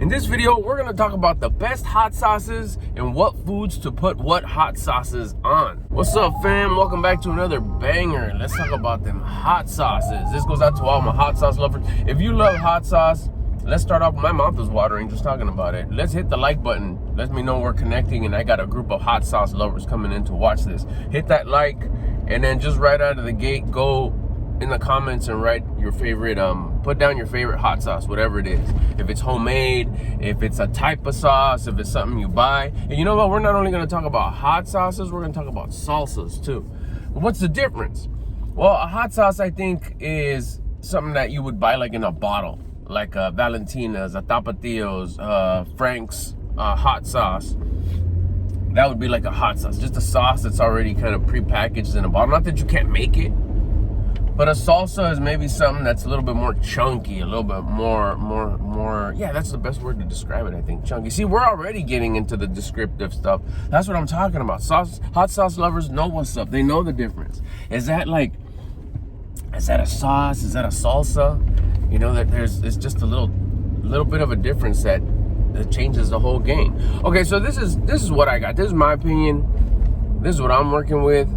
In this video, we're gonna talk about the best hot sauces and what foods to put what hot sauces on. What's up, fam? Welcome back to another banger. Let's talk about them hot sauces. This goes out to all my hot sauce lovers. If you love hot sauce, let's start off. My mouth is watering just talking about it. Let's hit the like button. Let me know we're connecting, and I got a group of hot sauce lovers coming in to watch this. Hit that like, and then just right out of the gate, go in the comments and write your favorite, put down your favorite hot sauce, whatever it is. If it's homemade, if it's a type of sauce, if it's something you buy. And you know what? We're not only gonna talk about hot sauces, we're gonna talk about salsas too. What's the difference? Well, a hot sauce, I think, is something that you would buy like in a bottle, like Valentina's, a Tapatio's, Frank's hot sauce. That would be like a hot sauce, just a sauce that's already kind of pre-packaged in a bottle. Not that you can't make it, but a salsa is maybe something that's a little bit more chunky, a little bit more, yeah, that's the best word to describe it, I think, chunky. See, we're already getting into the descriptive stuff. That's what I'm talking about. Hot sauce lovers know what's up. They know the difference. Is that a sauce? Is that a salsa? You know, that it's just a little bit of a difference that changes the whole game. Okay, so this is what I got. This is my opinion. This is what I'm working with.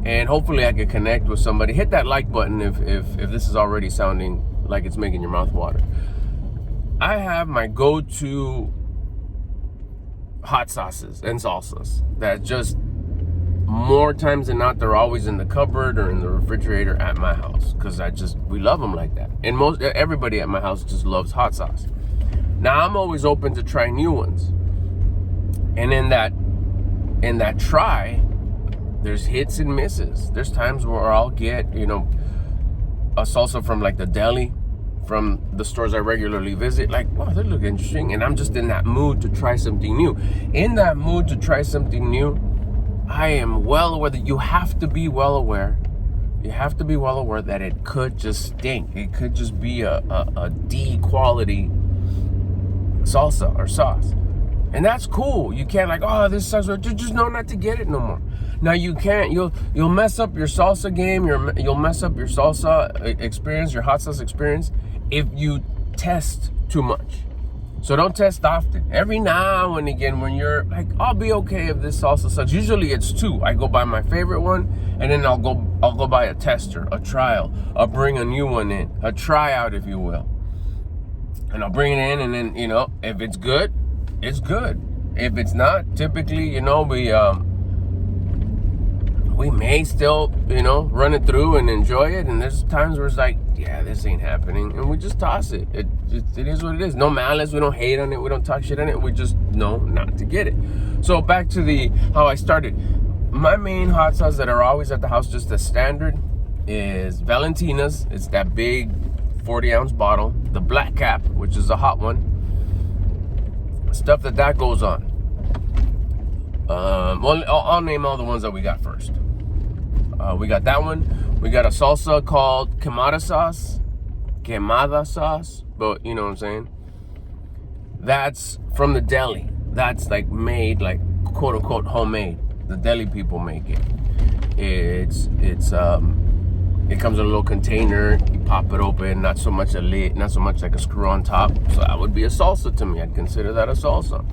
And hopefully I can connect with somebody. Hit that like button if this is already sounding like it's making your mouth water. I have my go-to hot sauces and salsas that just more times than not, they're always in the cupboard or in the refrigerator at my house, because we love them like that. And everybody at my house just loves hot sauce. Now I'm always open to try new ones. And in that try, there's hits and misses. There's times where I'll get, a salsa from like the deli, from the stores I regularly visit, like, wow, they look interesting. And I'm just in that mood to try something new. In that mood to try something new, I am well aware that you have to be well aware. You have to be well aware that it could just stink. It could just be a D quality salsa or sauce. And that's cool. You can't like, oh, this sucks. Just know not to get it no more. Now you can't. You'll mess up your salsa game. You'll mess up your salsa experience, your hot sauce experience, if you test too much. So don't test often. Every now and again, when you're like, I'll be okay if this salsa sucks. Usually it's two. I go buy my favorite one, and then I'll go buy a tester, a trial. I'll bring a new one in, a tryout, if you will, and I'll bring it in, and then if it's good, it's good. If it's not, typically, we may still, run it through and enjoy it. And there's times where it's like, yeah, this ain't happening. And we just toss it. It is what it is. No malice. We don't hate on it. We don't talk shit on it. We just know not to get it. So back to how I started. My main hot sauce that are always at the house, just as standard, is Valentina's. It's that big 40-ounce bottle. The black cap, which is a hot one. Stuff that goes on. Well, I'll name all the ones that we got first. We got that one. We got a salsa called quemada sauce, but you know what I'm saying? That's from the deli. That's like made, like quote unquote homemade. The deli people make it. It comes in a little container. You pop it open. Not so much a lid, not so much like a screw on top. So that would be a salsa to me. I'd consider that a salsa.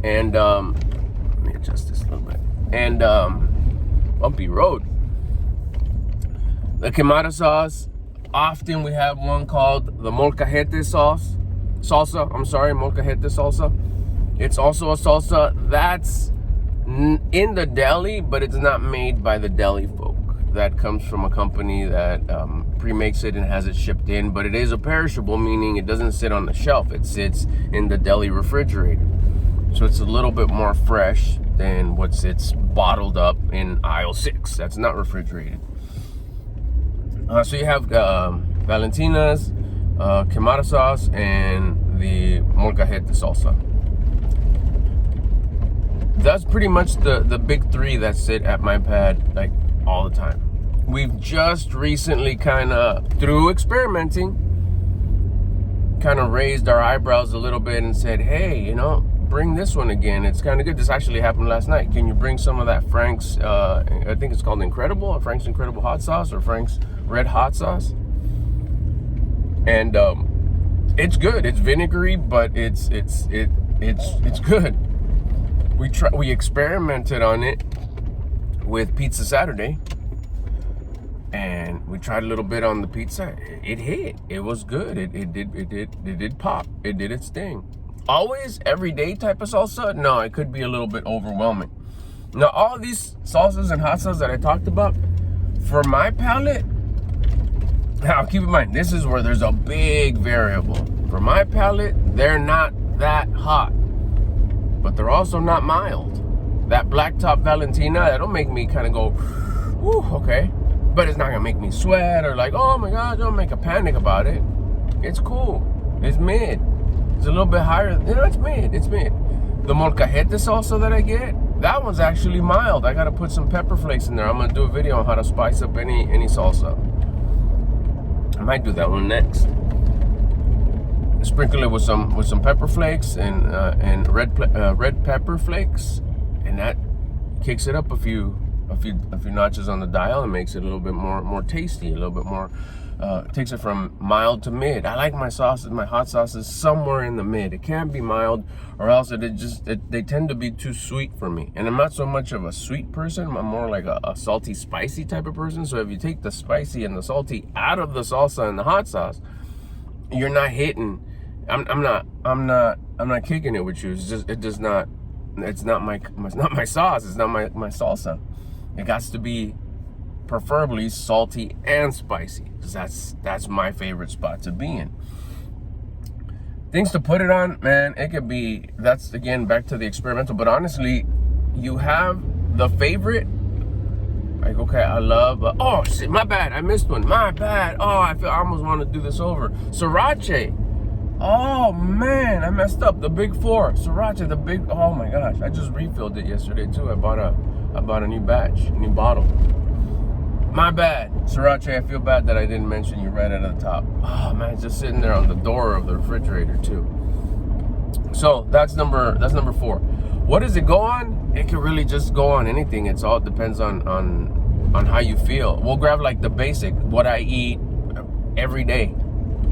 And let me adjust this a little bit. And bumpy road. The quemada sauce. Often we have one called the molcajete salsa. I'm sorry, molcajete salsa. It's also a salsa that's in the deli, but it's not made by the deli folk. That comes from a company that pre-makes it and has it shipped in, but it is a perishable, meaning it doesn't sit on the shelf. It sits in the deli refrigerator. So it's a little bit more fresh than what sits bottled up in aisle 6. That's not refrigerated. So you have Valentina's, quemada sauce, and the molcajete salsa. That's pretty much the big three that sit at my pad like all the time. We've just recently kind of, through experimenting, kind of raised our eyebrows a little bit and said, hey, bring this one again. It's kind of good. This actually happened last night. Can you bring some of that Frank's, I think it's called Incredible, or Frank's Incredible Hot Sauce, or Frank's Red Hot Sauce? And It's good. It's vinegary, but it's good. We experimented on it with Pizza Saturday, and we tried a little bit on the pizza. It hit. It was good. It did pop. It did its thing. Always everyday type of salsa? No, it could be a little bit overwhelming. Now, all these salsas and hot sauces that I talked about, for my palate, now keep in mind, this is where there's a big variable. For my palate, they're not that hot, but they're also not mild. That blacktop Valentina, that'll make me kind of go, whew, okay. But it's not gonna make me sweat or like, oh my God, don't make a panic about it. It's cool. It's mid. It's a little bit higher. You know, it's mid. It's mid. The molcajete salsa that I get, that one's actually mild. I gotta put some pepper flakes in there. I'm gonna do a video on how to spice up any salsa. I might do that one next. Sprinkle it with some pepper flakes and red pepper flakes, and that kicks it up a few notches on the dial and makes it a little bit more tasty, a little bit more. Takes it from mild to mid. I like my sauces, my hot sauces, somewhere in the mid. It can't be mild, or else they tend to be too sweet for me. And I'm not so much of a sweet person. I'm more like a salty, spicy type of person. So if you take the spicy and the salty out of the salsa and the hot sauce, you're not hitting. I'm not kicking it with you. It's not my sauce. It's not my salsa. It got to be preferably salty and spicy, because that's my favorite spot to be in. Things to put it on, man, it could be, that's again back to the experimental, but honestly, you have the favorite, like, okay, I love, oh shit, my bad, I missed one, my bad, oh, I almost want to do this over. Sriracha, oh man, I messed up, the big four, sriracha, oh my gosh, I just refilled it yesterday too. I bought a new batch, a new bottle. My bad, sriracha. I feel bad that I didn't mention you right at the top. Oh man, it's just sitting there on the door of the refrigerator too. So that's number 4. What does it go on? It can really just go on anything. It depends on how you feel. We'll grab like the basic, what I eat every day,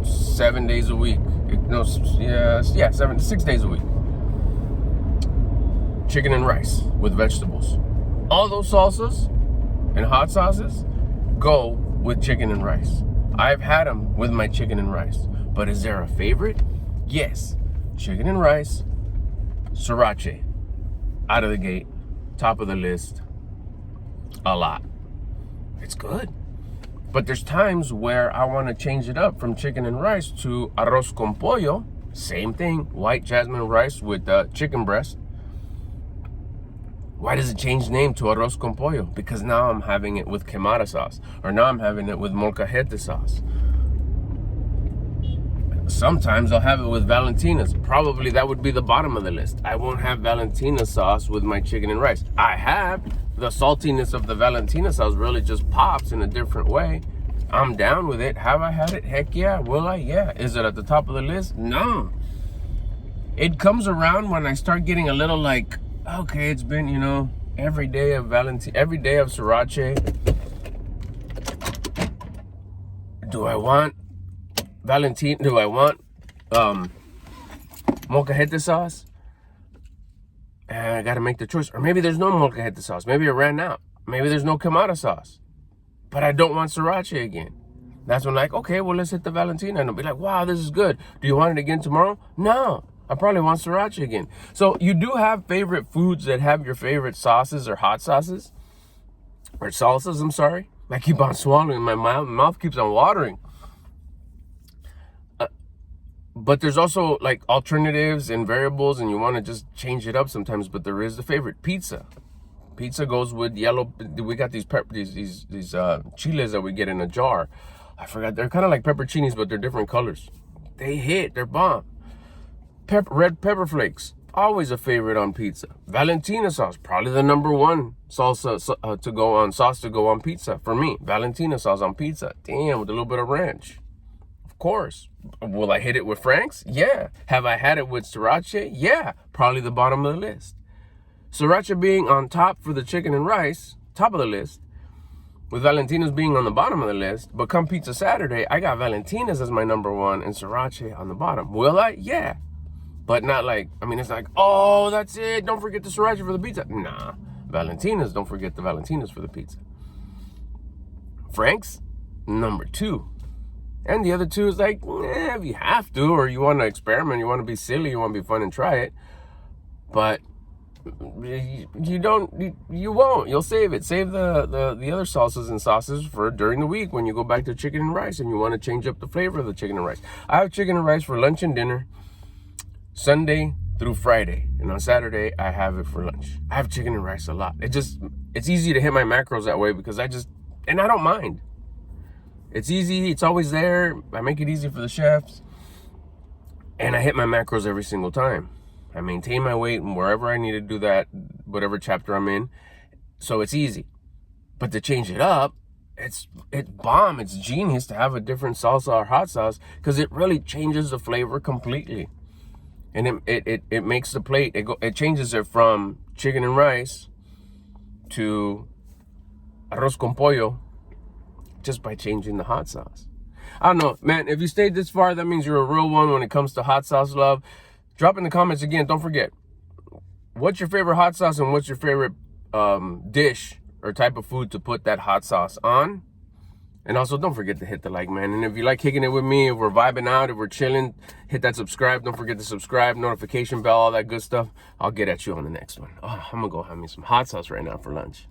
7 days a week. 6 days a week. Chicken and rice with vegetables. All those salsas and hot sauces go with chicken and rice. I've had them with my chicken and rice. But is there a favorite? Yes. Chicken and rice, sriracha. Out of the gate, top of the list, a lot. It's good. But there's times where I want to change it up from chicken and rice to arroz con pollo. Same thing, white jasmine rice with chicken breast. Why does it change name to arroz con pollo? Because now I'm having it with quemada sauce, or now I'm having it with molcajete sauce. Sometimes I'll have it with Valentina's. Probably that would be the bottom of the list. I won't have Valentina sauce with my chicken and rice. I have the saltiness of the Valentina sauce really just pops in a different way. I'm down with it. Have I had it? Heck yeah. Will I? Yeah. Is it at the top of the list? No. It comes around when I start getting a little like, okay, it's been, every day of sriracha. Do I want Valentina? Do I want molcajete sauce? And I gotta make the choice. Or maybe there's no molcajete sauce. Maybe it ran out. Maybe there's no quemada sauce. But I don't want sriracha again. That's when okay, well, let's hit the Valentina. And I'll be like, wow, this is good. Do you want it again tomorrow? No. I probably want sriracha again. So you do have favorite foods that have your favorite sauces or hot sauces. Or salsas, I'm sorry. I keep on swallowing. My mouth keeps on watering. But there's also like alternatives and variables, and you want to just change it up sometimes. But there is the favorite, pizza. Pizza goes with yellow. We got these chiles that we get in a jar. I forgot. They're kind of like pepperoncinis, but they're different colors. They hit. They're bomb. Red pepper flakes, always a favorite on pizza. Valentina sauce, probably the number 1 sauce to go on pizza for me. Valentina sauce on pizza, damn, with a little bit of ranch. Of course. Will I hit it with Frank's? Yeah. Have I had it with sriracha? Yeah. Probably the bottom of the list. Sriracha being on top for the chicken and rice, top of the list. with Valentina's being on the bottom of the list. But come Pizza Saturday, I got Valentina's as my number one and Sriracha on the bottom. Will I? Yeah. But not like, I mean, it's like, oh, that's it. Don't forget the Sriracha for the pizza. Nah. Valentina's, don't forget the Valentina's for the pizza. Frank's, number 2. And the other 2 is like, if you have to, or you want to experiment, you want to be silly, you want to be fun and try it. But you won't. You'll save it. Save the other salsas and sauces for during the week when you go back to chicken and rice and you want to change up the flavor of the chicken and rice. I have chicken and rice for lunch and dinner, Sunday through Friday. And on Saturday, I have it for lunch. I have chicken and rice a lot. It's easy to hit my macros that way because I don't mind. It's easy. It's always there. I make it easy for the chefs. And I hit my macros every single time. I maintain my weight wherever I need to do that, whatever chapter I'm in. So it's easy. But to change it up, it's bomb. It's genius to have a different salsa or hot sauce because it really changes the flavor completely. And it makes the plate, it changes it from chicken and rice to arroz con pollo just by changing the hot sauce. I don't know, man, if you stayed this far, that means you're a real one when it comes to hot sauce love. Drop in the comments again. Don't forget, what's your favorite hot sauce and what's your favorite dish or type of food to put that hot sauce on? And also, don't forget to hit the like, man. And if you like kicking it with me, if we're vibing out, if we're chilling, hit that subscribe. Don't forget to subscribe, notification bell, all that good stuff. I'll get at you on the next one. Oh, I'm going to go have me some hot sauce right now for lunch.